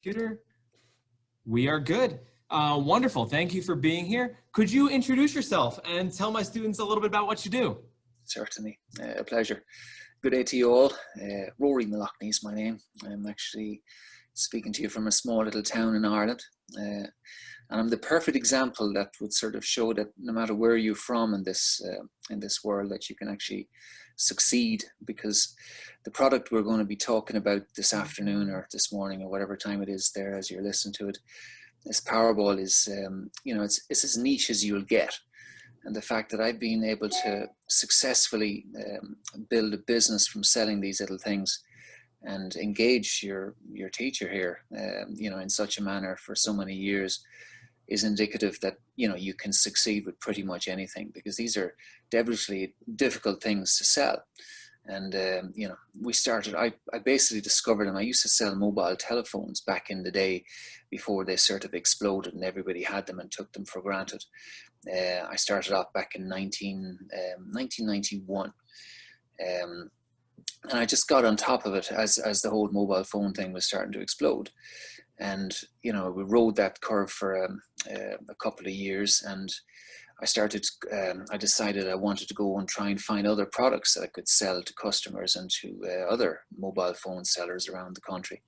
Computer. We are good. Wonderful. Thank you for being here. Could you introduce yourself and tell my students a little bit about what you do? Certainly. A pleasure. Good day to you all. Rory McLoughney is my name. I'm actually speaking to you from a small little town in Ireland. And I'm the perfect example that would sort of show that no matter where you're from in this world, that you can actually succeed, because the product we're going to be talking about this afternoon or this morning or whatever time it is there as you're listening to it, this Powerball is, it's as niche as you'll get. And the fact that I've been able to successfully build a business from selling these little things and engage your teacher here, in such a manner for so many years, is indicative that, you can succeed with pretty much anything, because these are devilishly difficult things to sell. And, we started, I basically discovered them. I used to sell mobile telephones back in the day before they sort of exploded and everybody had them and took them for granted. I started off back in 1991. And I just got on top of it as the whole mobile phone thing was starting to explode. And, we rode that curve for a couple of years, and I decided I wanted to go and try and find other products that I could sell to customers and to other mobile phone sellers around the country,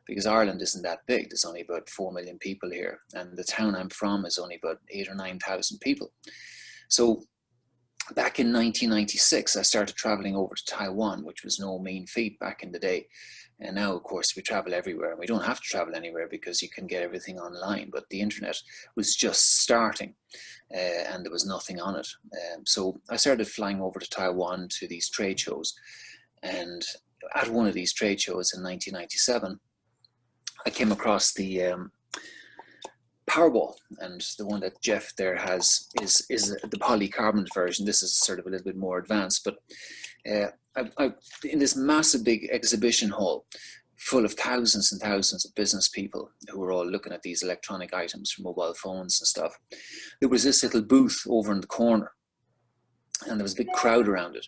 because Ireland isn't that big. There's only about 4 million people here, and the town I'm from is only about 8,000 or 9,000 people. So back in 1996, I started traveling over to Taiwan, which was no mean feat back in the day. And now, of course, we travel everywhere, and we don't have to travel anywhere because you can get everything online. But the internet was just starting, and there was nothing on it. So I started flying over to Taiwan to these trade shows. And at one of these trade shows in 1997, I came across the Powerball, and the one that Jeff there has is the polycarbonate version. This is sort of a little bit more advanced, but I in this massive big exhibition hall full of thousands and thousands of business people who were all looking at these electronic items for mobile phones and stuff, there was this little booth over in the corner, and there was a big crowd around it.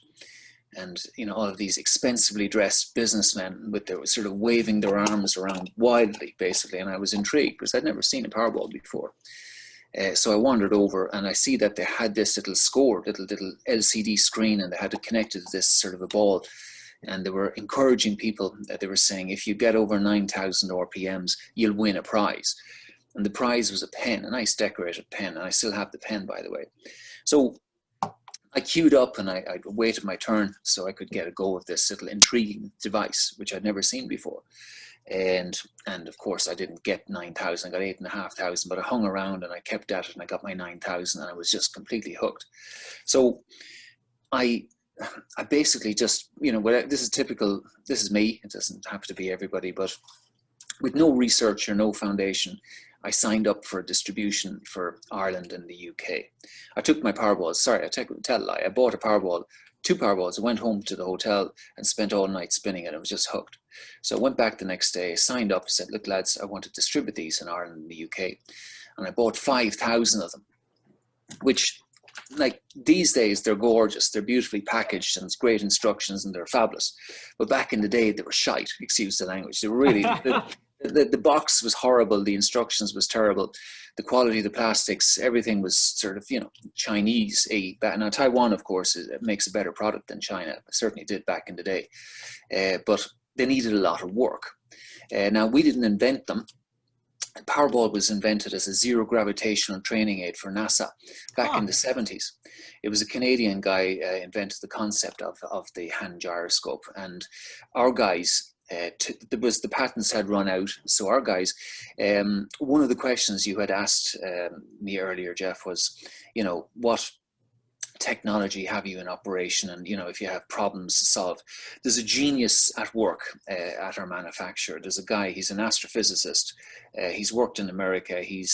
And, all of these expensively dressed businessmen with their sort of waving their arms around wildly, basically. And I was intrigued because I'd never seen a Powerball before. So I wandered over, and I see that they had this little LCD screen, and they had it connected to this sort of a ball. And they were encouraging people that they were saying, if you get over 9,000 RPMs, you'll win a prize. And the prize was a pen, a nice decorated pen. And I still have the pen, by the way. So I queued up, and I waited my turn so I could get a go of this little intriguing device, which I'd never seen before. And of course, I didn't get 9,000. I got 8,500, but I hung around and I kept at it, and I got my 9,000, and I was just completely hooked. So I basically just, this is typical. This is me. It doesn't have to be everybody, but with no research or no foundation, I signed up for distribution for Ireland and the UK. I took my Powerballs. Sorry, I tell a lie. I bought a Powerball, 2 Powerballs. I went home to the hotel and spent all night spinning it. I was just hooked. So I went back the next day, signed up, said, look, lads, I want to distribute these in Ireland and the UK. And I bought 5,000 of them, which, like, these days, they're gorgeous. They're beautifully packaged, and it's great instructions, and they're fabulous. But back in the day, they were shite, excuse the language. They were really... The box was horrible. The instructions was terrible. The quality of the plastics, everything was sort of, Chinese. Now, Taiwan, of course, makes a better product than China. It certainly did back in the day. But they needed a lot of work. Now, we didn't invent them. Powerball was invented as a zero gravitational training aid for NASA back in the 70s. It was a Canadian guy invented the concept of the hand gyroscope. And our guys... the patents had run out, so our guys, one of the questions you had asked me earlier, Jeff, was, what technology have you in operation, and if you have problems to solve. There's a genius at work at our manufacturer. There's a guy, he's an astrophysicist. He's worked in America. He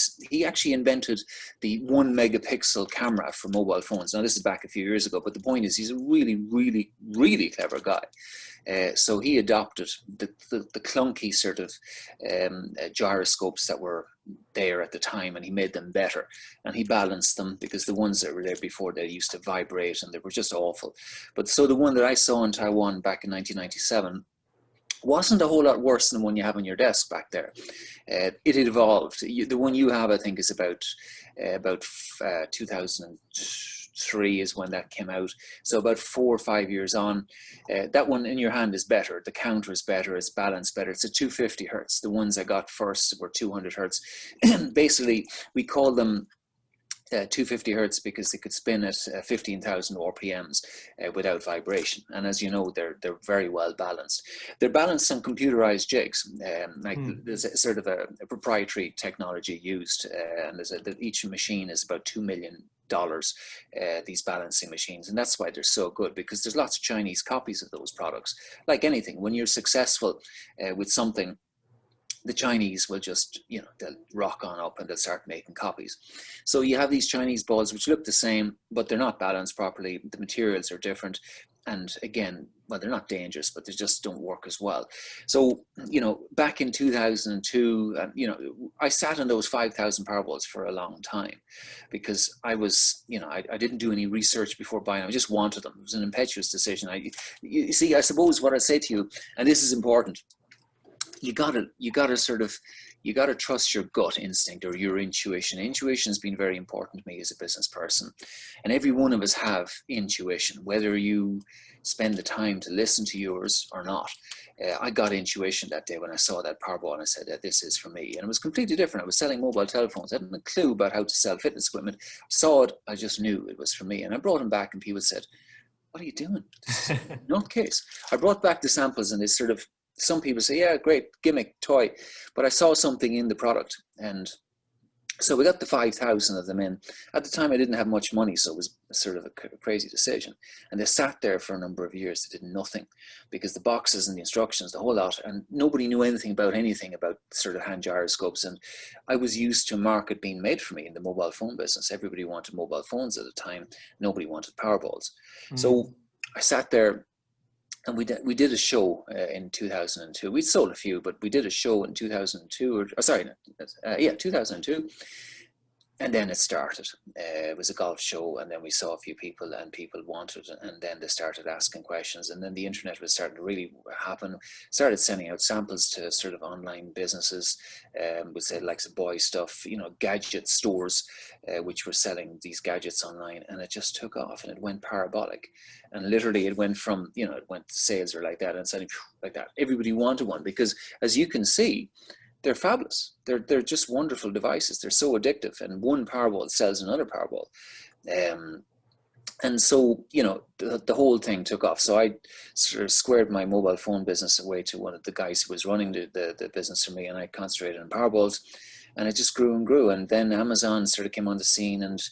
actually invented the 1 megapixel camera for mobile phones. Now, this is back a few years ago, but the point is, he's a really, really, really clever guy. So he adopted the clunky sort of gyroscopes that were there at the time, and he made them better, and he balanced them, because the ones that were there before, they used to vibrate and they were just awful. But so the one that I saw in Taiwan back in 1997 wasn't a whole lot worse than the one you have on your desk back there. It had evolved. The one you have, I think, is about 2003 is when that came out. So about 4 or 5 years on, that one in your hand is better. The counter is better. It's balanced better. It's a 250 hertz. The ones I got first were 200 hertz. Basically, we call them 250 hertz because they could spin at 15,000 RPMs without vibration. And as you know, they're very well balanced. They're balanced on computerized jigs. There's a sort of a proprietary technology used, and each machine is about $2 million. These balancing machines, and that's why they're so good, because there's lots of Chinese copies of those products. Like anything, when you're successful with something, the Chinese will just, they'll rock on up and they'll start making copies. So you have these Chinese balls which look the same, but they're not balanced properly. The materials are different. And again, well, they're not dangerous, but they just don't work as well. So, back in 2002, I sat on those 5,000 Powerballs for a long time because I was, I didn't do any research before buying them. I just wanted them. It was an impetuous decision. You see, I suppose what I say to you, and this is important, you gotta trust your gut instinct or your intuition. Intuition has been very important to me as a business person, and every one of us have intuition, whether you spend the time to listen to yours or not. I got intuition that day when I saw that Powerball, and I said, this is for me. And it was completely different. I was selling mobile telephones. I hadn't a clue about how to sell fitness equipment. I saw it, I just knew it was for me. And I brought them back, and people said, what are you doing? Not case. I brought back the samples, and it's sort of, some people say, yeah, great, gimmick, toy. But I saw something in the product. And so we got the 5,000 of them in. At the time, I didn't have much money, so it was sort of a crazy decision. And they sat there for a number of years. They did nothing because the boxes and the instructions, the whole lot, and nobody knew anything about sort of hand gyroscopes. And I was used to a market being made for me in the mobile phone business. Everybody wanted mobile phones at the time. Nobody wanted Powerballs. So I sat there. And we did a show in 2002. We'd sold a few, but we did a show in 2002. 2002. And then it started. It was a golf show, and then we saw a few people, and people wanted, and then they started asking questions, and then the internet was starting to really happen. Started sending out samples to sort of online businesses, would say like some boy stuff, gadget stores, which were selling these gadgets online, and it just took off, and it went parabolic, and literally it went from, it went to sales or like that, and suddenly like that. Everybody wanted one because, as you can see, they're fabulous. They're just wonderful devices. They're so addictive, and one Powerball sells another Powerball. And so, the whole thing took off. So I sort of squared my mobile phone business away to one of the guys who was running the business for me, and I concentrated on Powerballs, and it just grew and grew. And then Amazon sort of came on the scene, and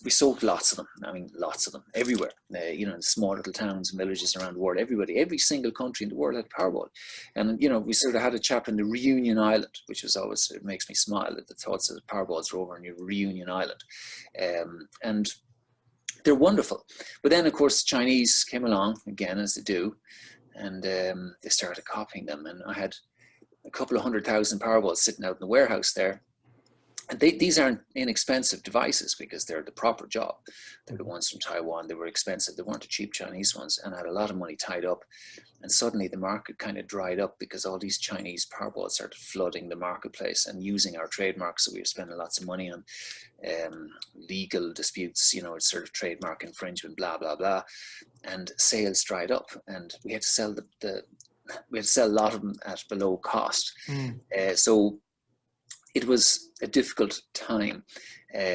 we sold lots of them. I mean, lots of them everywhere. In small little towns and villages around the world, every single country in the world had a Powerball. And, we sort of had a chapter in the Reunion Island, which was always, it makes me smile at the thoughts that the Powerballs were over in your Reunion Island. And they're wonderful. But then, of course, the Chinese came along, again, as they do, and they started copying them. And I had a couple of 100,000 Powerballs sitting out in the warehouse there. And these aren't inexpensive devices because they're the proper job. They're the ones from Taiwan. They were expensive. They weren't the cheap Chinese ones, and I had a lot of money tied up. And suddenly the market kind of dried up because all these Chinese Powerballs started flooding the marketplace and using our trademarks. So we were spending lots of money on legal disputes, sort of trademark infringement, blah, blah, blah. And sales dried up, and we had to sell we had to sell a lot of them at below cost. So it was a difficult time.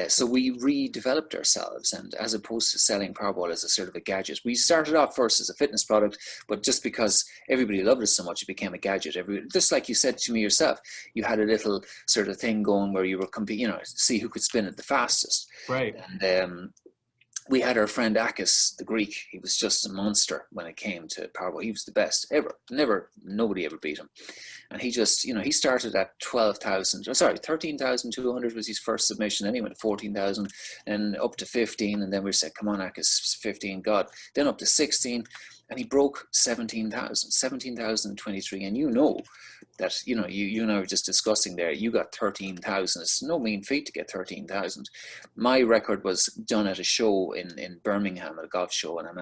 So we redeveloped ourselves, and as opposed to selling Powerball as a sort of a gadget, we started off first as a fitness product, but just because everybody loved it so much, it became a gadget. Just like you said to me yourself, you had a little sort of thing going where you were competing, see who could spin it the fastest. Right. And we had our friend Akis, the Greek. He was just a monster when it came to Powerball. He was the best ever. Nobody ever beat him. And he just, you know, he started at 12,000, sorry, 13,200 was his first submission. Then he went 14,000 and up to 15. And then we said, come on, Akis, 15, God. Then up to 16. And he broke 17,023. And you know that, you know, you and I were just discussing there, you got 13,000. It's no mean feat to get 13,000. My record was done at a show in Birmingham, at a golf show, and I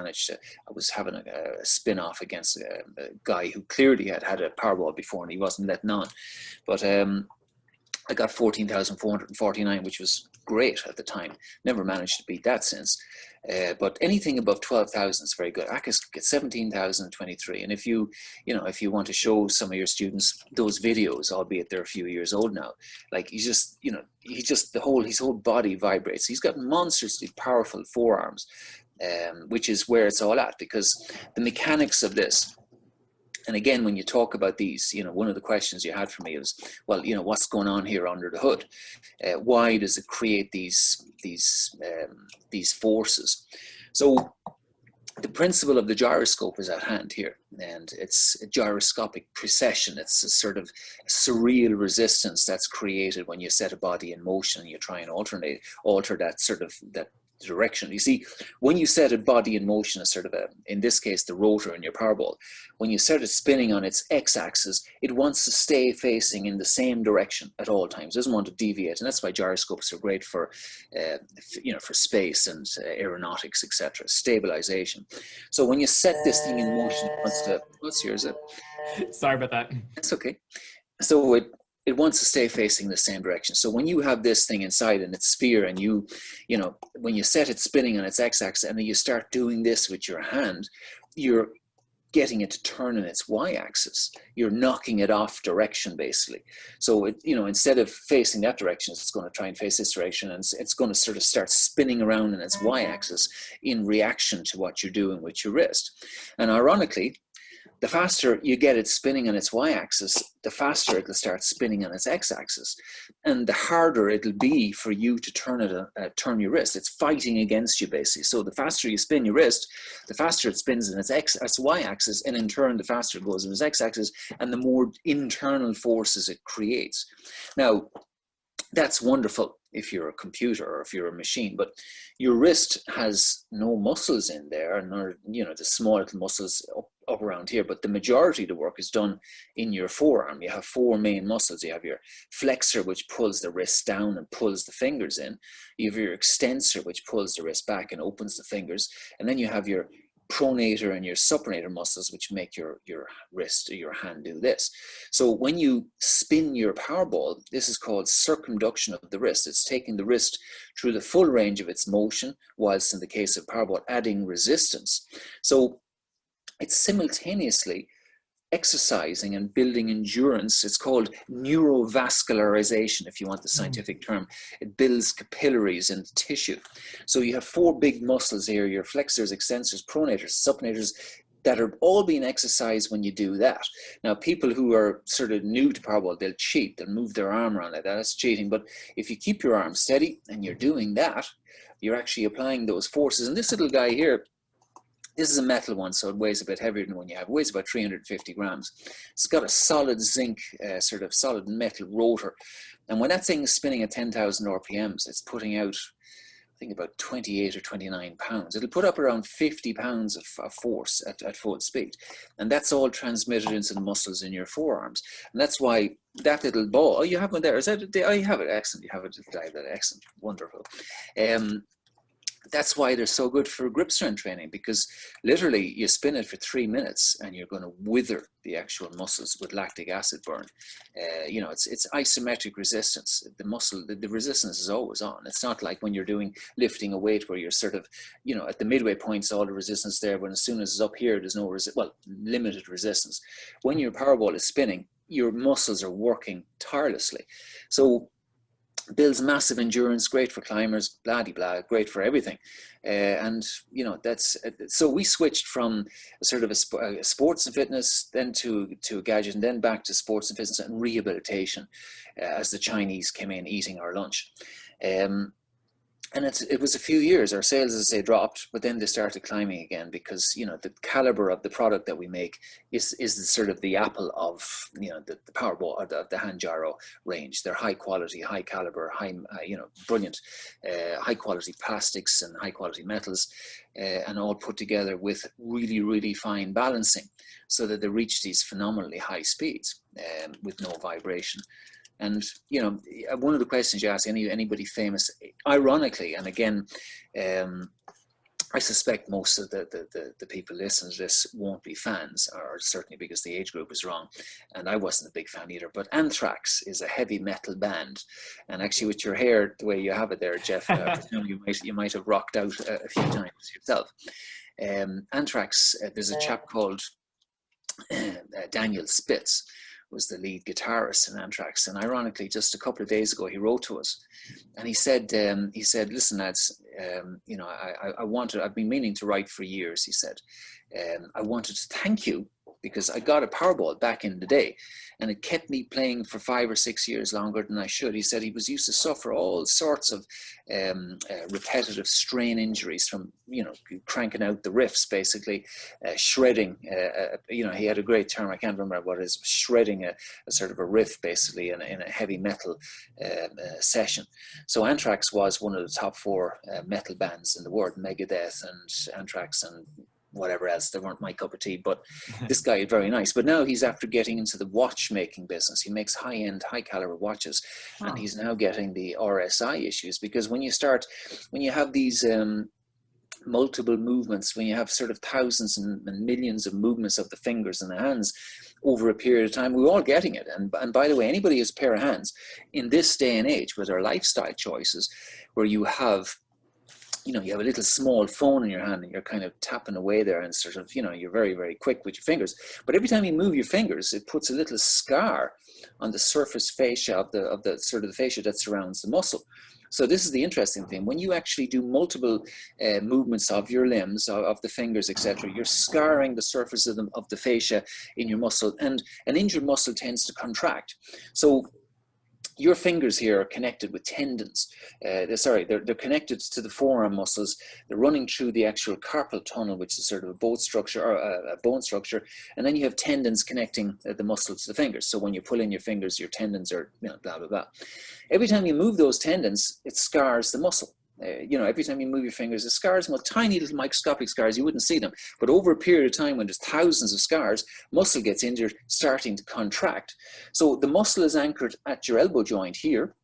was having a spin-off against a guy who clearly had had a Powerball before and he wasn't letting on. But I got 14,449, which was great at the time. Never managed to beat that since. But anything above 12,000 is very good. Akis could get 17,023. And if you want to show some of your students those videos, albeit they're a few years old now, like his whole body vibrates. He's got monstrously powerful forearms, which is where it's all at, because the mechanics of this. And again, when you talk about these, you know, one of the questions you had for me was, well, you know, what's going on here under the hood? Why does it create these forces? So the principle of the gyroscope is at hand here, and it's a gyroscopic precession. It's a sort of surreal resistance that's created when you set a body in motion and you try and alter that sort of that direction. You see, when you set a body in motion, a sort of in this case, the rotor in your Powerball, when you set it spinning on its x-axis, it wants to stay facing in the same direction at all times. It doesn't want to deviate, and that's why gyroscopes are great for, for space and aeronautics, etc. Stabilization. So when you set this thing in motion, it wants to. What's yours? Sorry about that. That's okay. So it wants to stay facing the same direction. So when you have this thing inside in its sphere, and when you set it spinning on its x-axis and then you start doing this with your hand, you're getting it to turn in its y-axis. You're knocking it off direction, basically. So instead of facing that direction, it's going to try and face this direction, and it's going to sort of start spinning around in its y-axis in reaction to what you're doing with your wrist. And ironically, the faster you get it spinning on its y-axis, the faster it'll start spinning on its x-axis, and the harder it'll be for you to turn your wrist. It's fighting against you, basically. So the faster you spin your wrist, the faster it spins in its y-axis, and in turn, the faster it goes in its x-axis, and the more internal forces it creates. Now, that's wonderful if you're a computer or if you're a machine, but your wrist has no muscles in there, nor the small little muscles up around here, but the majority of the work is done in your forearm. You have four main muscles. You have your flexor, which pulls the wrist down and pulls the fingers in. You have your extensor, which pulls the wrist back and opens the fingers. And then you have your pronator and your supinator muscles, which make your wrist or your hand do this. So when you spin your Powerball, this is called circumduction of the wrist. It's taking the wrist through the full range of its motion, whilst in the case of Powerball, adding resistance. So it's simultaneously exercising and building endurance. It's called neurovascularization, if you want the scientific term. It builds capillaries in the tissue. So you have four big muscles here, your flexors, extensors, pronators, supinators, that are all being exercised when you do that. Now, people who are sort of new to Powerball, they'll cheat, they'll move their arm around like that. That's cheating. But if you keep your arm steady and you're doing that, you're actually applying those forces. And this little guy here, this is a metal one, so it weighs a bit heavier than the one you have. It weighs about 350 grams. It's got a solid zinc, sort of solid metal rotor. And when that thing is spinning at 10,000 RPMs, it's putting out, I think, about 28 or 29 pounds. It'll put up around 50 pounds of force at full speed. And that's all transmitted into the muscles in your forearms. And that's why that little ball, oh, you have one there. Is that, oh, you have it, excellent. You have it, excellent, wonderful. That's why they're so good for grip strength training, because literally you spin it for 3 minutes and you're going to wither the actual muscles with lactic acid burn. It's isometric resistance. The muscle, the resistance is always on. It's not like when you're lifting a weight where you're sort of, at the midway points, all the resistance there, but as soon as it's up here, there's no limited resistance. When your Powerball is spinning, your muscles are working tirelessly. So builds massive endurance, great for climbers, blah de blah, great for everything. That's so we switched from sort of a sports and fitness, then to a gadget, and then back to sports and fitness and rehabilitation as the Chinese came in eating our lunch. And it was a few years. Our sales, as I say, dropped, but then they started climbing again because, you know, the caliber of the product that we make is the sort of the Apple of, you know, the Powerball or the hand gyro range. They're high quality, high caliber, high, you know, brilliant, high quality plastics and high quality metals, and all put together with really, really fine balancing so that they reach these phenomenally high speeds with no vibration. And, you know, one of the questions you ask anybody famous, ironically, and again, I suspect most of the people listening to this won't be fans, or certainly because the age group is wrong. And I wasn't a big fan either, but Anthrax is a heavy metal band. And actually with your hair, the way you have it there, Jeff, you might have rocked out a few times yourself. Anthrax, there's a chap called Daniel Spitz, was the lead guitarist in Anthrax, and ironically, just a couple of days ago, he wrote to us, and he said, "Listen, lads, you know, I've been meaning to write for years." He said, "I wanted to thank you because I got a Powerball back in the day, and it kept me playing for 5 or 6 years longer than I should." He said he was used to suffer all sorts of repetitive strain injuries from, you know, cranking out the riffs, basically shredding. You know, he had a great term, I can't remember what it is, shredding a sort of a riff, basically, in a heavy metal session. So Anthrax was one of the top 4 metal bands in the world, Megadeth and Anthrax and whatever else. They weren't my cup of tea, but this guy is very nice. But now he's after getting into the watchmaking business. He makes high-end, high-caliber watches, and he's now getting the RSI issues, because when you have these multiple movements, when you have sort of thousands and millions of movements of the fingers and the hands over a period of time, we're all getting it. And by the way, anybody who has a pair of hands in this day and age with our lifestyle choices, where you have, you know, you have a little small phone in your hand and you're kind of tapping away there and sort of, you know, you're very, very quick with your fingers. But every time you move your fingers, it puts a little scar on the surface fascia of the sort of the fascia that surrounds the muscle. So this is the interesting thing. When you actually do multiple movements of your limbs, of the fingers, etc., you're scarring the surface of the fascia in your muscle, and an injured muscle tends to contract. So your fingers here are connected with tendons. They're connected to the forearm muscles. They're running through the actual carpal tunnel, which is sort of a bone structure, or a bone structure, and then you have tendons connecting the muscles to the fingers. So when you pull in your fingers, your tendons are, you know, blah blah blah. Every time you move those tendons, it scars the muscle. You know, every time you move your fingers, the scars, well, tiny little microscopic scars, you wouldn't see them. But over a period of time, when there's thousands of scars, muscle gets injured, starting to contract. So the muscle is anchored at your elbow joint here,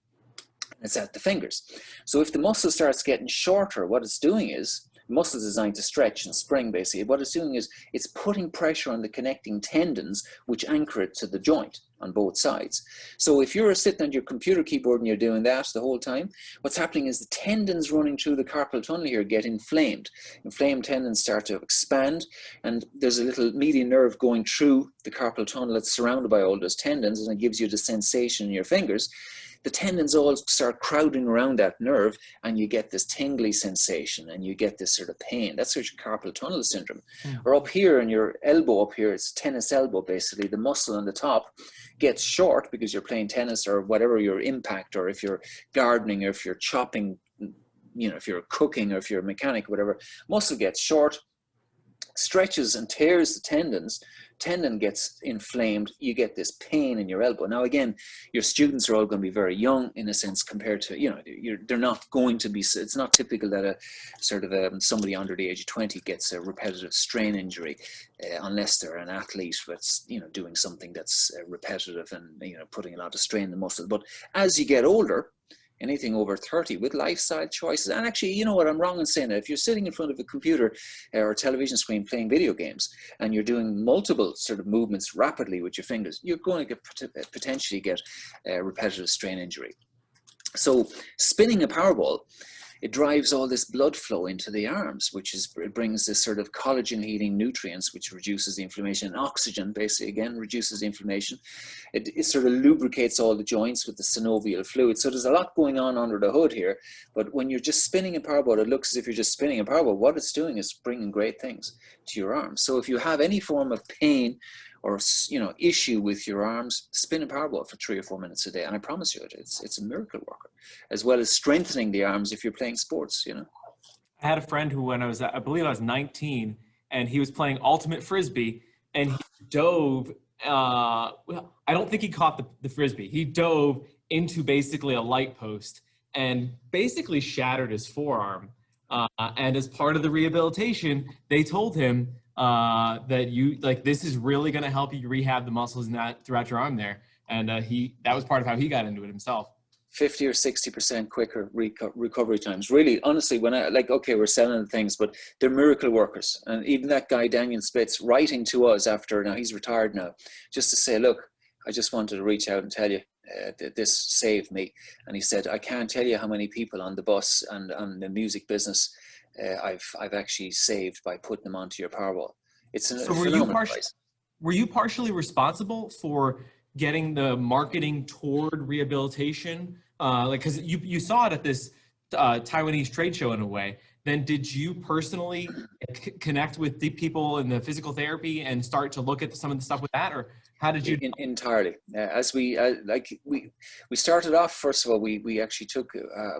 and it's at the fingers. So if the muscle starts getting shorter, what it's doing is, muscle is designed to stretch and spring, basically. What it's doing is it's putting pressure on the connecting tendons, which anchor it to the joint on both sides. So if you're sitting on your computer keyboard and you're doing that the whole time, what's happening is the tendons running through the carpal tunnel here get inflamed. Inflamed tendons start to expand, and there's a little median nerve going through the carpal tunnel that's surrounded by all those tendons, and it gives you the sensation in your fingers. The tendons all start crowding around that nerve, and you get this tingly sensation, and you get this sort of pain. That's your carpal tunnel syndrome. Or up here in your elbow, up here, it's tennis elbow, basically. The muscle on the top gets short because you're playing tennis or whatever your impact, or if you're gardening, or if you're chopping, you know, if you're cooking, or if you're a mechanic, whatever, muscle gets short, stretches and tears the tendons, tendon gets inflamed, you get this pain in your elbow. Now again, your students are all going to be very young in a sense compared to, you know, they're not going to be, it's not typical that a sort of somebody under the age of 20 gets a repetitive strain injury, unless they're an athlete that's, you know, doing something that's repetitive and, you know, putting a lot of strain in the muscle. But as you get older, anything over 30 with lifestyle choices. And actually, you know what, I'm wrong in saying that. If you're sitting in front of a computer or a television screen playing video games, and you're doing multiple sort of movements rapidly with your fingers, you're going to potentially get a repetitive strain injury. So spinning a Powerball, it drives all this blood flow into the arms, it brings this sort of collagen heating nutrients, which reduces the inflammation, and oxygen basically again reduces the inflammation. It sort of lubricates all the joints with the synovial fluid. So there's a lot going on under the hood here. But when you're just spinning a Powerball, it looks as if you're just spinning a Powerball. What it's doing is bringing great things to your arms. So if you have any form of pain or issue with your arms, spin a Powerball for 3 or 4 minutes a day, and I promise you, it's a miracle worker, as well as strengthening the arms if you're playing sports. I had a friend who, when I believe I was 19, and he was playing ultimate frisbee, and he dove. Well, I don't think he caught the frisbee. He dove into basically a light post and basically shattered his forearm. And as part of the rehabilitation, they told him that this is really going to help you rehab the muscles in that throughout your arm there. And that was part of how he got into it himself. 50 or 60% quicker recovery times. Really, honestly, when okay, we're selling things, but they're miracle workers. And even that guy, Daniel Spitz, writing to us after, now he's retired now, just to say, look, I just wanted to reach out and tell you that this saved me. And he said, I can't tell you how many people on the bus and on the music business I've actually saved by putting them onto your Powerball. It's a phenomenal price. Were you partially responsible for getting the marketing toward rehabilitation? Because you saw it at this Taiwanese trade show in a way. Then did you personally connect with the people in the physical therapy and start to look at some of the stuff with that, or how did you? Entirely. As we started off, first of all, we actually took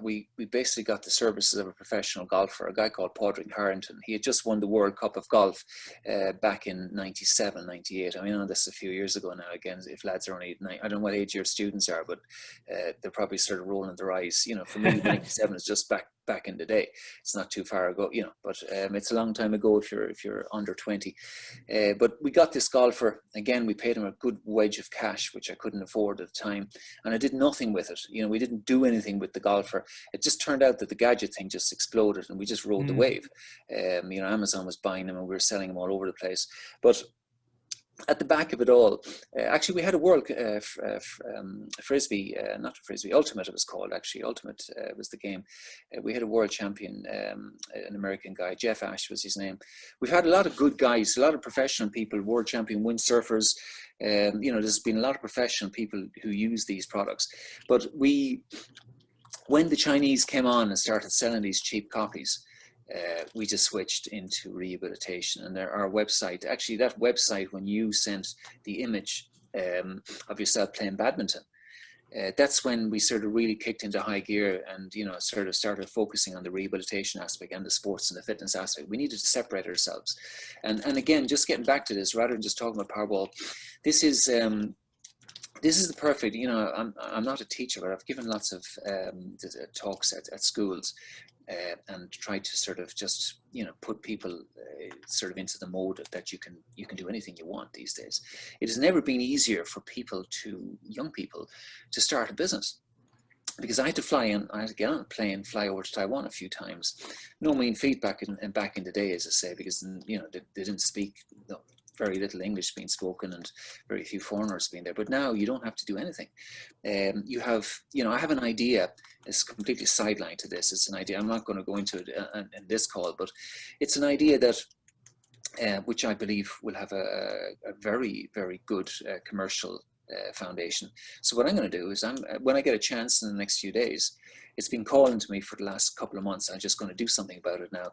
we basically got the services of a professional golfer, a guy called Padraig Harrington. He had just won the World Cup of Golf back in 97, 98. I mean, I know this is a few years ago now. Again, if lads are only I don't know what age your students are, but they're probably sort of rolling their eyes. For me, 97 is just back in the day. It's not too far ago, but it's a long time ago if you're under 20. But we got this golfer. Again, we paid him a good wedge of cash, which I couldn't afford at the time, and I did nothing with it. We didn't do anything with the golfer. It just turned out that the gadget thing just exploded, and we just rode the wave. Amazon was buying them, and we were selling them all over the place. But at the back of it all, actually, we had a world frisbee, not a frisbee, ultimate it was called, actually. Ultimate was the game. We had a world champion, an American guy, Jeff Ash was his name. We've had a lot of good guys, a lot of professional people, world champion windsurfers. There's been a lot of professional people who use these products. But when the Chinese came on and started selling these cheap copies, we just switched into rehabilitation. And our website, actually that website, when you sent the image of yourself playing badminton, that's when we sort of really kicked into high gear and, sort of started focusing on the rehabilitation aspect and the sports and the fitness aspect. We needed to separate ourselves. And again, just getting back to this, rather than just talking about Powerball, this is the perfect, I'm not a teacher, but I've given lots of talks at schools. And try to sort of just put people sort of into the mode that you can do anything you want these days. It has never been easier for young people to start a business, because I had to get on a plane, fly over to Taiwan a few times. No mean feat back in the day, as I say, because they didn't speak. Very little English being spoken and very few foreigners being there. But now you don't have to do anything. I have an idea. It's completely sidelined to this. It's an idea. I'm not going to go into it in this call, but it's an idea that which I believe will have a very, very good commercial foundation. So what I'm going to do is when I get a chance in the next few days, it's been calling to me for the last couple of months. I'm just going to do something about it now.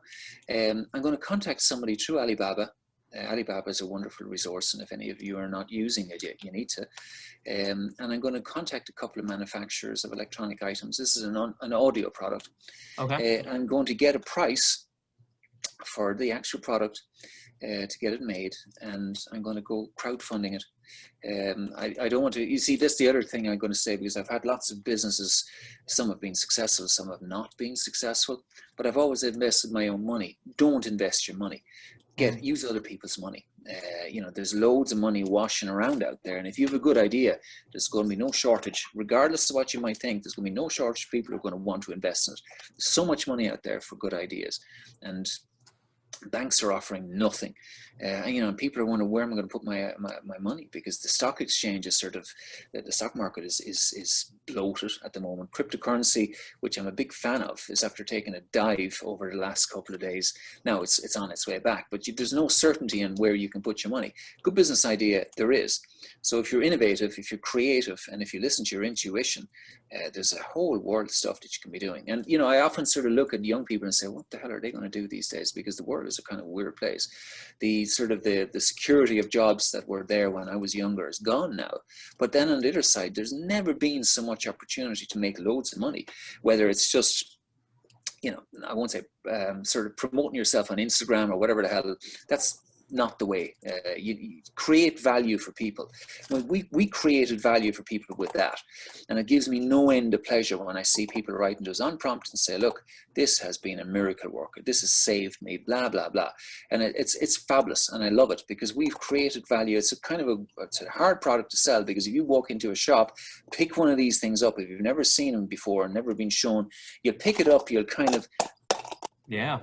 I'm going to contact somebody through Alibaba. Alibaba is a wonderful resource, and if any of you are not using it yet, you need to. And I'm going to contact a couple of manufacturers of electronic items. This is an audio product. Okay. I'm going to get a price for the actual product to get it made, and I'm going to go crowdfunding it. I don't want to, you see, this is the other thing I'm going to say, because I've had lots of businesses. Some have been successful, some have not been successful, but I've always invested my own money. Don't invest your money. Use other people's money. There's loads of money washing around out there, and if you have a good idea, there's going to be no shortage, regardless of what you might think. There's going to be no shortage of people who are going to want to invest in it. There's so much money out there for good ideas, and banks are offering nothing. And people are wondering, where am I going to put my money? Because the stock exchange is sort of, the stock market is bloated at the moment. Cryptocurrency, which I'm a big fan of, is after taking a dive over the last couple of days. Now it's on its way back, but there's no certainty in where you can put your money. Good business idea, there is. So if you're innovative, if you're creative, and if you listen to your intuition, there's a whole world of stuff that you can be doing. And, you know, I often sort of look at young people and say, what the hell are they going to do these days? Because the world is a kind of weird place. The sort of the security of jobs that were there when I was younger is gone now. But then on the other side, there's never been so much opportunity to make loads of money, whether it's just, you know, I won't say sort of promoting yourself on Instagram or whatever the hell. That's not the way. You create value for people. When we created value for people with that, and it gives me no end of pleasure when I see people writing to us unprompted and say, look, this has been a miracle worker, this has saved me, blah blah blah. And it's fabulous, and I love it, because we've created value. It's a kind of it's a hard product to sell, because if you walk into a shop, pick one of these things up, if you've never seen them before and never been shown, you'll pick it up, you'll kind of, yeah,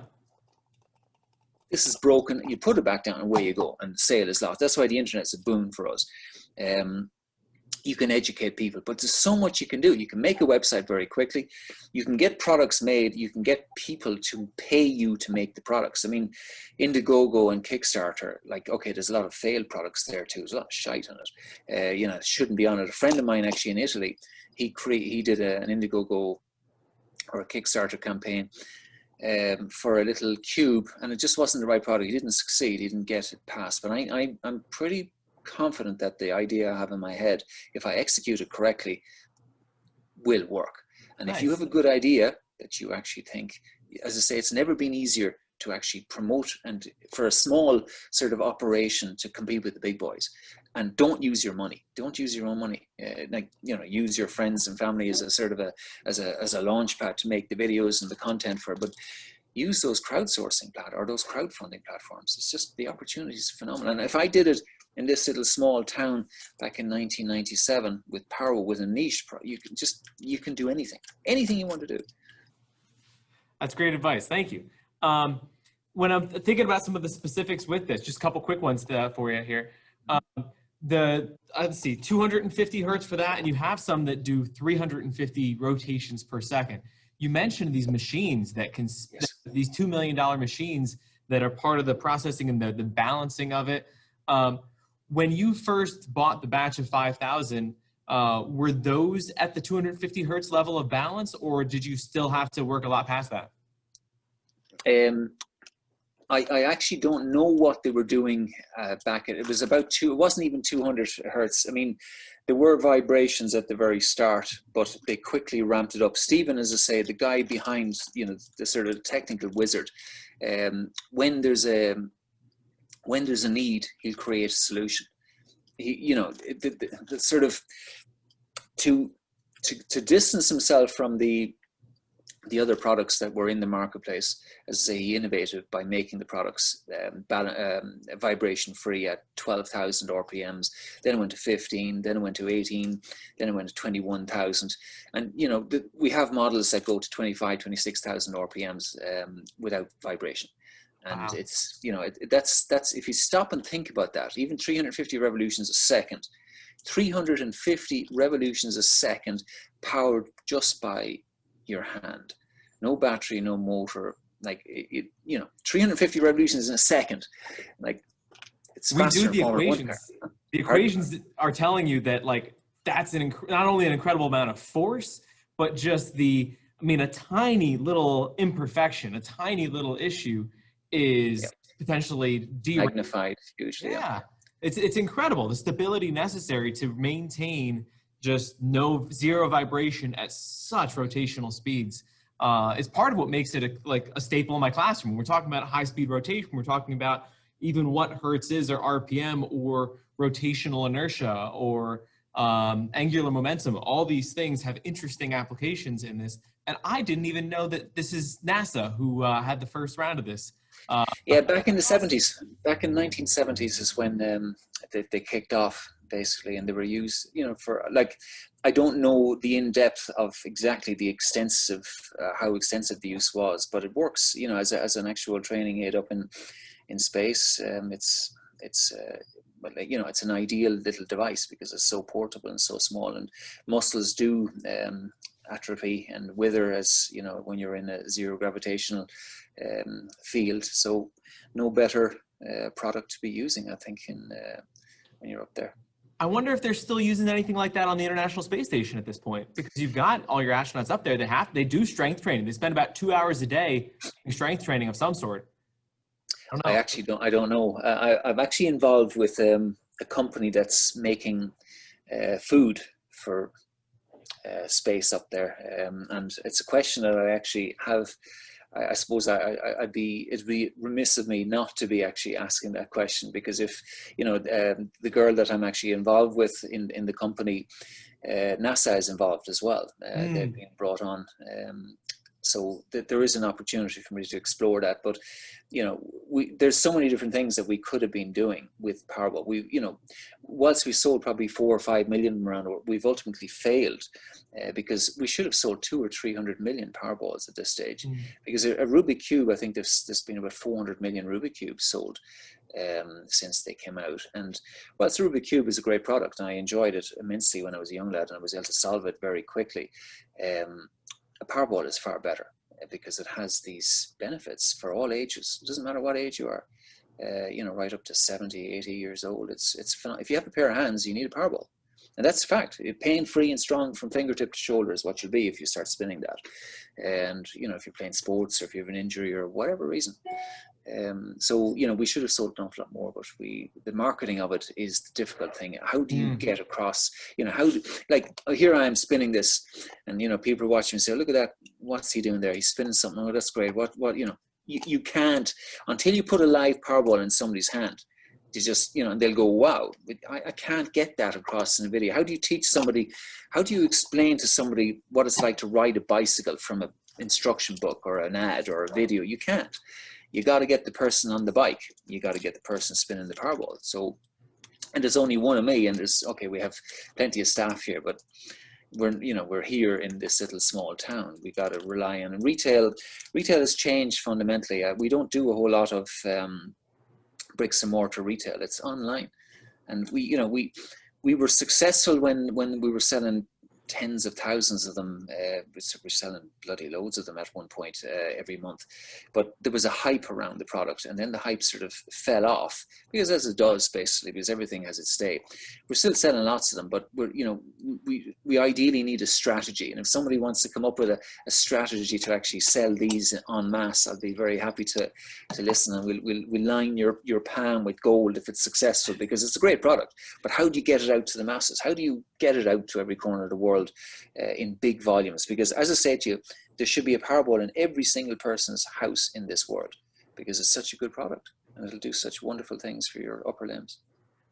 this is broken, you put it back down, and away you go, and the sale is lost. That's why the internet's a boon for us. You can educate people, but there's so much you can do. You can make a website very quickly. You can get products made. You can get people to pay you to make the products. I mean, Indiegogo and Kickstarter, like, okay, there's a lot of failed products there too. There's a lot of shite on it. You know, it shouldn't be on it. A friend of mine actually in Italy, he did an Indiegogo or a Kickstarter campaign for a little cube, and it just wasn't the right product. He didn't succeed. He didn't get it passed. But I'm pretty confident that the idea I have in my head, if I execute it correctly, will work. And nice. If you have a good idea that you actually think, as I say, it's never been easier to actually promote, and for a small sort of operation to compete with the big boys. And don't use your money. Don't use your own money. Like, you know, use your friends and family as a sort of as a launch pad to make the videos and the content for it. But use those crowdsourcing or those crowdfunding platforms. It's just, the opportunity is phenomenal. And if I did it in this little small town back in 1997 with Powerball, with a niche, you can do anything you want to do. That's great advice. Thank you. When I'm thinking about some of the specifics with this, just a couple quick ones for you here. Let's see, 250 hertz for that, and you have some that do 350 rotations per second. You mentioned these machines that can, yes, these $2 million machines that are part of the processing and the balancing of it. When you first bought the batch of 5,000, were those at the 250 hertz level of balance, or did you still have to work a lot past that? I actually don't know what they were doing back at, it was about it wasn't even 200 hertz. I mean, there were vibrations at the very start, but they quickly ramped it up. Stephen, as I say, the guy behind, you know, the sort of technical wizard, when there's a need, he'll create a solution. You know, the sort of to distance himself from the other products that were in the marketplace, as I say, he innovated by making the products vibration free at 12,000 RPMs. Then it went to 15, then it went to 18, then it went to 21,000. And, you know, we have models that go to 25, 26,000 RPMs without vibration. And wow, it's, you know, that's if you stop and think about that, even 350 revolutions a second, 350 revolutions a second powered just by your hand, no battery, no motor, like you know, 350 revolutions in a second, like it's faster. We do the equations. The equations are telling you that, like, that's not only an incredible amount of force, but just I mean, a tiny little imperfection, a tiny little issue is potentially magnified hugely. Yeah. It's incredible, the stability necessary to maintain just zero vibration at such rotational speeds. Is part of what makes it like a staple in my classroom. When we're talking about high-speed rotation, we're talking about even what hertz is, or RPM, or rotational inertia, or angular momentum. All these things have interesting applications in this. And I didn't even know that this is NASA who had the first round of this. Yeah, back in the 70s, back in 1970s is when they kicked off, basically, and they were used, you know, for, like, I don't know the in-depth of exactly the extensive, how extensive the use was, but it works, you know, as an actual training aid up in space. it's but like, you know, it's an ideal little device because it's so portable and so small, and muscles do atrophy and wither, as you know, when you're in a zero gravitational field. So no better product to be using, I think, when you're up there. I wonder if they're still using anything like that on the International Space Station at this point, because you've got all your astronauts up there. They do strength training. They spend about 2 hours a day in strength training of some sort. I don't know. I'm actually involved with a company that's making food for space up there, and it's a question that I actually have. I suppose it'd be remiss of me not to be actually asking that question, because if, you know, the girl that I'm actually involved with in the company, NASA is involved as well. They've been brought on. So there is an opportunity for me to explore that. But, you know, there's so many different things that we could have been doing with Powerball. You know, whilst we sold probably 4 or 5 million around, we've ultimately failed because we should have sold 200 or 300 million Powerballs at this stage. Because a Rubik Cube, I think there's been about 400 million Rubik Cubes sold since they came out. And whilst the Rubik Cube is a great product, and I enjoyed it immensely when I was a young lad and I was able to solve it very quickly, a Powerball is far better because it has these benefits for all ages. It doesn't matter what age you are, you know, right up to 70, 80 years old. It's if you have a pair of hands, you need a Powerball. And that's a fact. Pain-free and strong from fingertip to shoulder is what you'll be if you start spinning that. And, you know, if you're playing sports or if you have an injury or whatever reason. So, you know, we should have sold an awful lot more, but the marketing of it is the difficult thing. How do you get across, you know, like here I am spinning this, and, you know, people are watching and say, look at that, what's he doing there? He's spinning something. Oh, that's great. What, you know, you can't, until you put a live Powerball in somebody's hand, you just, you know, and they'll go, wow, I can't get that across in a video. How do you teach somebody, how do you explain to somebody what it's like to ride a bicycle from an instruction book or an ad or a video? You can't. You got to get the person on the bike. You got to get the person spinning the Powerball. So, and there's only one of me, and we have plenty of staff here, but we're here in this little small town. We got to rely on, and retail has changed fundamentally. We don't do a whole lot of bricks and mortar retail. It's online, and we were successful when we were selling tens of thousands of them. We're selling bloody loads of them at one point every month, but there was a hype around the product, and then the hype sort of fell off, because as it does basically, because everything has its day. We're still selling lots of them, but we ideally need a strategy, and if somebody wants to come up with a strategy to actually sell these en masse, I'll be very happy to listen, and we'll line your palm with gold if it's successful, because it's a great product. But how do you get it out to the masses? How do you get it out to every corner of the world in big volumes? Because as I say to you, there should be a Powerball in every single person's house in this world, because it's such a good product and it'll do such wonderful things for your upper limbs.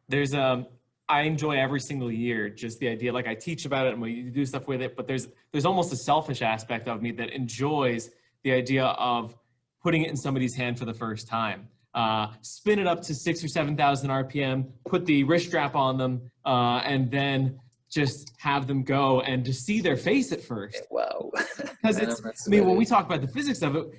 There's I enjoy every single year just the idea, like I teach about it and we do stuff with it, but there's almost a selfish aspect of me that enjoys the idea of putting it in somebody's hand for the first time. Spin it up to 6,000 or 7,000 RPM, put the wrist strap on them, and then just have them go, and to see their face at first. Wow. Because when we talk about the physics of it,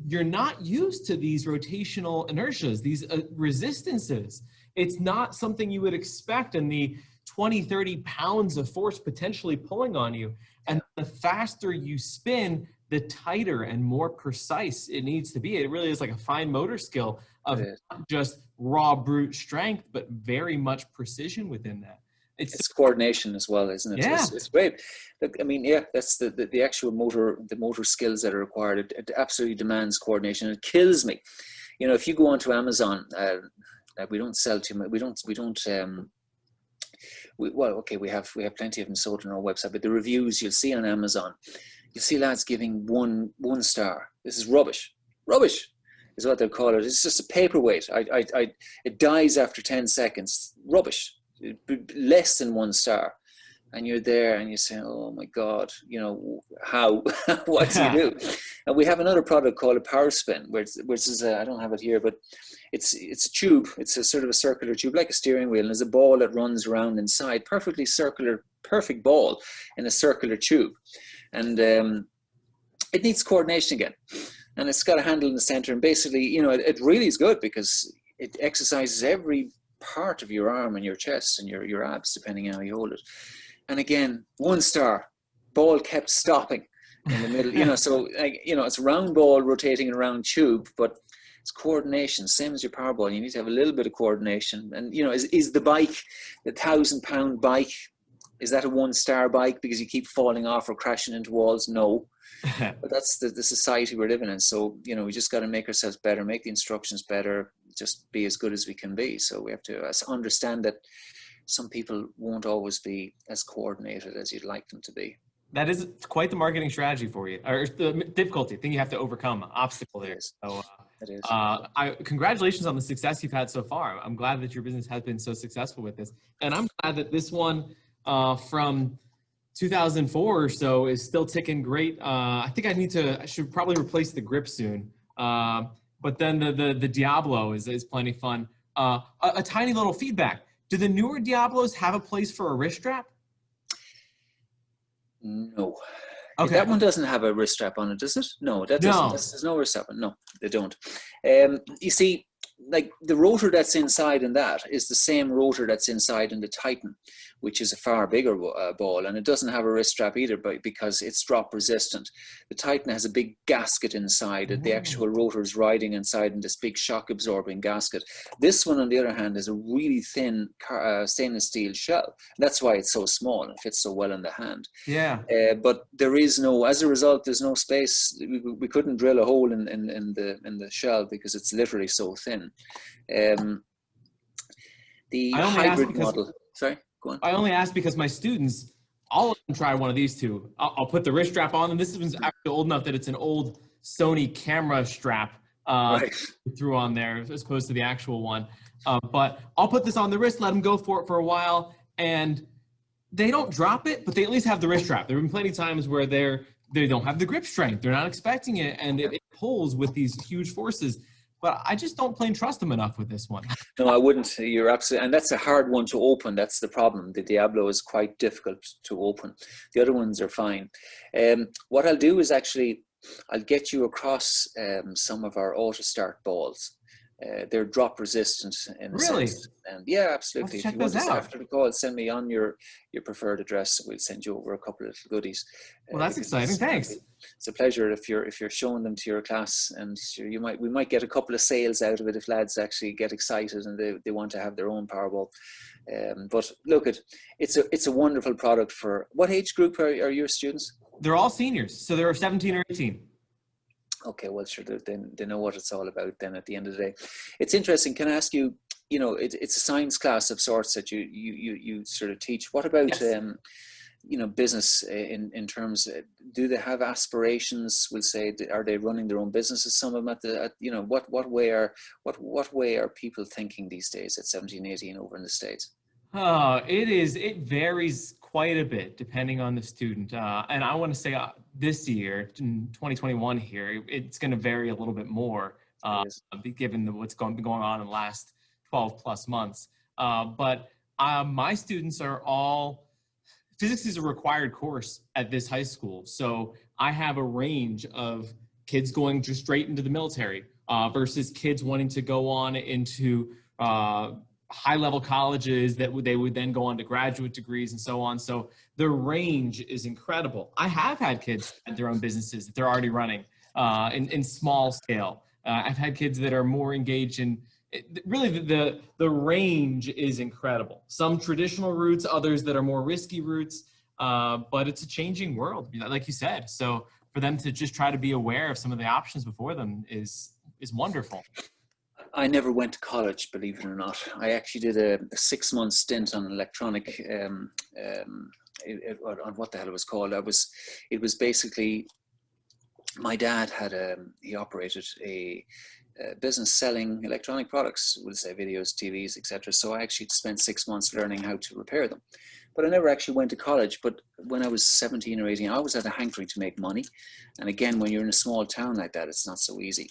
you're not used to these rotational inertias, these resistances. It's not something you would expect in the 20, 30 pounds of force potentially pulling on you. And the faster you spin, the tighter and more precise it needs to be. It really is like a fine motor skill of not just raw brute strength, but very much precision within that. It's coordination as well, isn't it? Yeah. It's great. Look, I mean, yeah, that's the actual motor skills that are required. It absolutely demands coordination. It kills me. You know, if you go onto Amazon, we don't sell too much. We have plenty of them sold on our website, but the reviews you'll see on Amazon, you'll see lads giving one star. This is rubbish. Rubbish is what they'll call it. It's just a paperweight. It dies after 10 seconds. Rubbish. Less than 1 star. And you're there and you say, oh my God, you know, how, what do you do? And we have another product called a Power Spin, which is, I don't have it here, but it's a tube. It's a sort of a circular tube, like a steering wheel. And there's a ball that runs around inside, perfectly circular, perfect ball in a circular tube. And it needs coordination again. And it's got a handle in the center. And basically, you know, it really is good, because it exercises every part of your arm and your chest and your abs, depending on how you hold it. And again, 1 star, ball kept stopping in the middle, you know, so like, you know, it's a round ball rotating in a round tube, but it's coordination, same as your Powerball. You need to have a little bit of coordination. And, you know, is the bike, the 1,000-pound bike, is that a 1 star bike because you keep falling off or crashing into walls? No. But that's the society we're living in. So, you know, we just got to make ourselves better, make the instructions better, just be as good as we can be. So we have to understand that some people won't always be as coordinated as you'd like them to be. That is quite the marketing strategy for you, or the difficulty thing you have to overcome, obstacle there. So, It is. Congratulations on the success you've had so far. I'm glad that your business has been so successful with this, and I'm glad that this one from 2004 or so is still ticking great. I think I should probably replace the grip soon. But then the Diablo is plenty fun. A tiny little feedback. Do the newer Diablos have a place for a wrist strap? No. Okay. That one doesn't have a wrist strap on it, does it? No, that doesn't. No. There's no wrist strap on it. No, they don't. You see, like the rotor that's inside in that is the same rotor that's inside in the Titan, which is a far bigger ball, and it doesn't have a wrist strap either, because it's drop resistant. The Titan has a big gasket inside it. The actual rotor is riding inside in this big shock absorbing gasket. This one, on the other hand, is a really thin stainless steel shell. That's why it's so small and fits so well in the hand. Yeah. But there is no, as a result, there's no space. We couldn't drill a hole in the shell because it's literally so thin. The hybrid model. Sorry, go on. I only asked because my students, all of them tried one of these two. I'll put the wrist strap on, and this one's actually old enough that it's an old Sony camera strap Right. threw on there as opposed to the actual one. But I'll put this on the wrist, let them go for it for a while, and they don't drop it, but they at least have the wrist strap. There have been plenty of times where they don't have the grip strength. They're not expecting it, and it pulls with these huge forces. But I just don't plain trust them enough with this one. No, I wouldn't. You're absolutely, and that's a hard one to open. That's the problem. The Diablo is quite difficult to open. The other ones are fine. What I'll do is actually, I'll get you across some of our auto start balls. They're drop resistant in a sense. And yeah, absolutely. If you want us after the call, send me on your preferred address. We'll send you over a couple of little goodies. Well, that's exciting. Thanks. It's a pleasure if you're showing them to your class, and we might get a couple of sales out of it if lads actually get excited and they want to have their own Powerball. But look, it's a wonderful product. For what age group are your students? They're all seniors, so they're 17 or 18. Okay, well, sure, they know what it's all about then at the end of the day. It's interesting. Can I ask you, you know, it's a science class of sorts that you sort of teach. What about, Yes. You know, business in terms, do they have aspirations? We'll say, are they running their own businesses? Some of them you know, what way are people thinking these days at 17, 18 over in the States? It varies quite a bit depending on the student. And I want to say this year, in 2021 here, it's going to vary a little bit more, given what's been going on in the last 12 plus months. But my students are all, physics is a required course at this high school. So I have a range of kids going just straight into the military versus kids wanting to go on into high-level colleges that they would then go on to graduate degrees and so on. So the range is incredible. I have had kids at their own businesses that they're already running in small scale. I've had kids that are more engaged in, really the range is incredible. Some traditional routes, others that are more risky routes, but it's a changing world, like you said. So for them to just try to be aware of some of the options before them is wonderful. I never went to college, believe it or not. I actually did a 6-month stint on electronic, on what the hell it was called. It was basically, my dad had he operated a business selling electronic products, we'll say videos, TVs, etc. So I actually spent 6 months learning how to repair them. But I never actually went to college. But when I was 17 or 18, I always had a hankering to make money. And again, when you're in a small town like that, it's not so easy.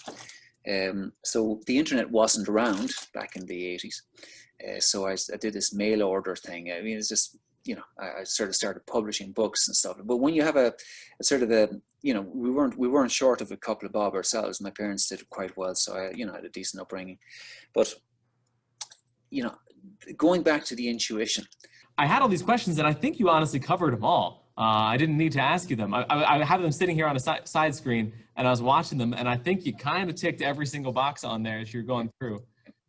So the internet wasn't around back in the 80s. So I did this mail order thing. I mean, it's just, you know, I sort of started publishing books and stuff. But when you have a sort of you know, we weren't short of a couple of bob ourselves. My parents did quite well, so I, you know, had a decent upbringing. But you know, going back to the intuition. I had all these questions, and I think you honestly covered them all. I didn't need to ask you them. I have them sitting here on a side screen, and I was watching them, and I think you kind of ticked every single box on there as you're going through.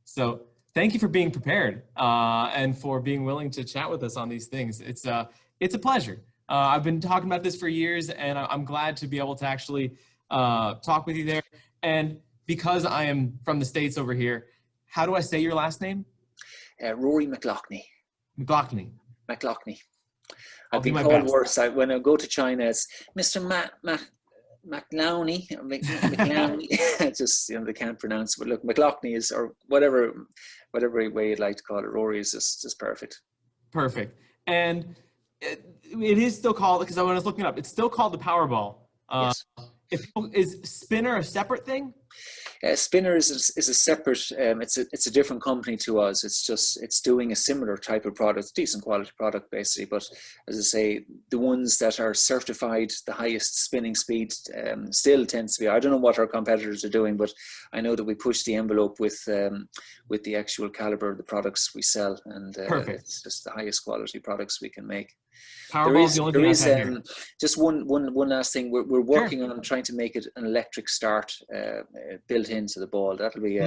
So thank you for being prepared and for being willing to chat with us on these things. It's a pleasure. I've been talking about this for years, and I'm glad to be able to actually talk with you there. And because I am from the States over here, how do I say your last name? Rory McLoughney. McLoughney. McLoughney. I'll I've been do my called best. worse. When I go to China, it's Mr. McLoughney. McLoughney. It's just, you know, they can't pronounce it. But look, McLoughney is, or whatever way you'd like to call it. Rory is just perfect. Perfect. And it is still called, because when I was looking it up, it's still called the Powerball. Yes. Is Spinner a separate thing? Spinner is a separate, it's a different company to us. It's doing a similar type of product, decent quality product basically. But as I say, the ones that are certified the highest spinning speed still tends to be, I don't know what our competitors are doing, but I know that we push the envelope with the actual caliber of the products we sell, and it's just the highest quality products we can make. Powerball is the only thing I've had here. Just one last thing. We're working on trying to make it an electric start built into the ball. That'll be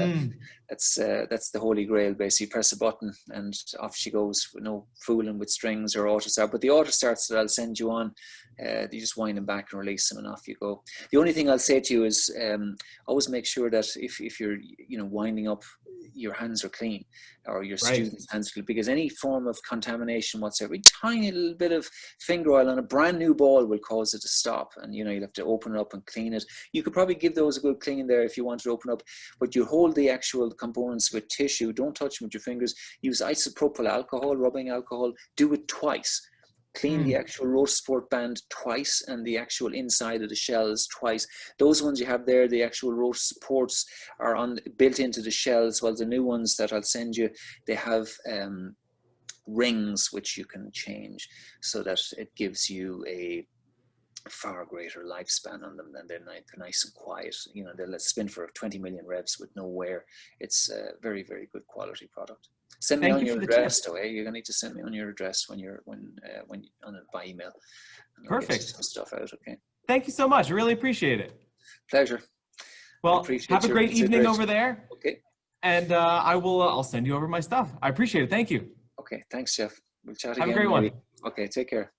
that's the holy grail. Basically, press a button and off she goes, with no fooling with strings or auto start. But the auto starts that I'll send you on, you just wind them back and release them, and off you go. The only thing I'll say to you is always make sure that if you're winding up, your hands are clean, or your students' hands are clean, because any form of contamination whatsoever, a tiny little bit of finger oil on a brand new ball will cause it to stop, and you'll have to open it up and clean it. You could probably give those a good clean there if you want to open up, but you hold the actual components with tissue. Don't touch them with your fingers. Use isopropyl alcohol, rubbing alcohol. Do it twice. Clean the actual rotor support band twice, and the actual inside of the shells twice. Those ones you have there, the actual rotor supports are built into the shells. Well, the new ones that I'll send you, they have rings which you can change so that it gives you a far greater lifespan on them, and they're nice and quiet. They'll spin for 20 million revs with no wear. It's a very, very good quality product. Send me on your address, though. You're gonna need to send me on your address by email. Perfect. Some stuff out. Okay. Thank you so much. I really appreciate it. Pleasure. Well, have a great evening over there. Okay. And I'll send you over my stuff. I appreciate it. Thank you. Okay. Thanks, Jeff. We'll chat again. Have a great one. Okay. Take care.